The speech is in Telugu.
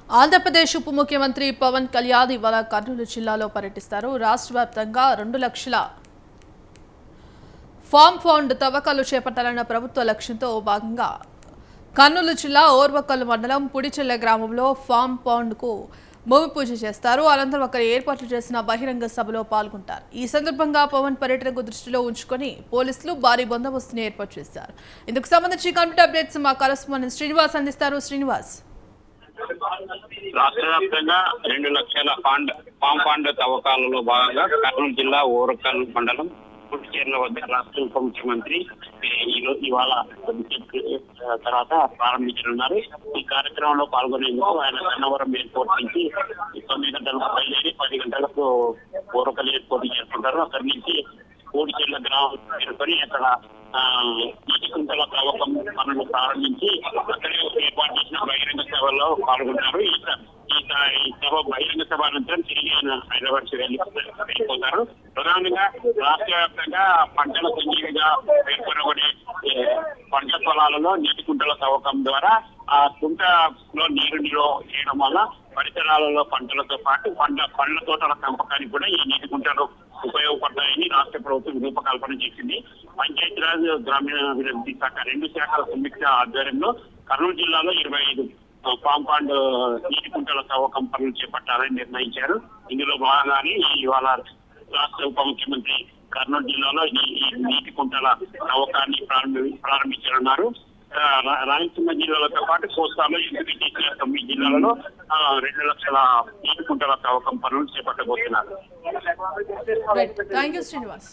ఆంధ్రప్రదేశ్ ఉప ముఖ్యమంత్రి పవన్ కళ్యాణ్ ఇవాళ కర్నూలు జిల్లాలో పర్యటిస్తారు. రాష్ట్ర వ్యాప్తంగా 2 లక్షల ఫామ్ ఫౌండ్ తవ్వకాలు చేపట్టాలన్న ప్రభుత్వ లక్ష్యంతో భాగంగా కర్నూలు జిల్లా ఓర్వకల్లు మండలం పుడిచెల్ల గ్రామంలో ఫామ్ ఫౌండ్ కు భూమి పూజ చేస్తారు. అనంతరం అక్కడ ఏర్పాట్లు చేసిన బహిరంగ సభలో పాల్గొంటారు. ఈ సందర్భంగా పవన్ పర్యటనకు దృష్టిలో ఉంచుకొని పోలీసులు భారీ బందోబస్తుని ఏర్పాటు చేశారు. ఇందుకు సంబంధించి కంప్లీట్ అప్డేట్స్ మా కరెస్పాండెంట్ శ్రీనివాస్ అందిస్తారు. శ్రీనివాస్, రాష్ట్ర వ్యాప్తంగా 2 లక్షల ఫామ్ ఫండ్ తవ్వకాలలో భాగంగా కర్నూలు జిల్లా ఓరకల్ మండలం పుట్టిచేర్ల వద్ద రాష్ట్ర ఉప ముఖ్యమంత్రి ఇవాళ తర్వాత ప్రారంభించనున్నారు. ఈ కార్యక్రమంలో పాల్గొనేందుకు ఆయన గన్నవరం ఎయిర్పోర్ట్ నుంచి 9 గంటలకు బయలుదేరి 10 గంటలకు ఓరకల్ ఎయిర్పోర్ట్ చేరుకుంటారు. అక్కడి నుంచి కోడిచెర్ల గ్రామం చేరుకొని అక్కడ నీటి కుంటల తవ్వకం పనులు ప్రారంభించి అక్కడే ఏర్పాటు చేసిన బహిరంగ సభలో పాల్గొన్నారు. ఈ సభ బహిరంగ సభ అనంతరం తిరిగి ఆయన హైదరాబాద్ వెళ్ళిపోతారు. ప్రధానంగా రాష్ట్ర వ్యాప్తంగా పంటల సంజీవిగా పేర్కొనబడే పంట పొలాలలో నీటి కుంటల తవ్వకం ద్వారా ఆ కుంటలో నీరు నిల్వ చేయడం వల్ల పరిసరాలలో పంటలతో పాటు పండ్ల తోటల పెంపకానికి కూడా ఈ నీటి కుంటలు ఉపయోగపడతాయని రాష్ట్ర ప్రభుత్వం రూపకల్పన చేసింది. పంచాయతీరాజ్ గ్రామీణాభివృద్ధి శాఖ 2 శాఖల సంయుక్త ఆధ్వర్యంలో కర్నూలు జిల్లాలో 25 ఫామ్ ఫండ్ నీటి కుంటల తవ్వకం పనులు చేపట్టాలని నిర్ణయించారు. ఇందులో భాగంగానే ఇవాళ రాష్ట్ర ఉప ముఖ్యమంత్రి కర్నూలు జిల్లాలో ఈ నీటి కుంటల తవ్వకాన్ని ప్రారంభించనున్నారు. రాయలసీమ జిల్లాలతో పాటు కోస్తాలో ఎంపిక చేసిన 9 జిల్లాలలో 2 లక్షల నీటి కుంటల తవ్వకం పనులు చేపట్టబోతున్నారు. థాంక్యూ శ్రీనివాస్.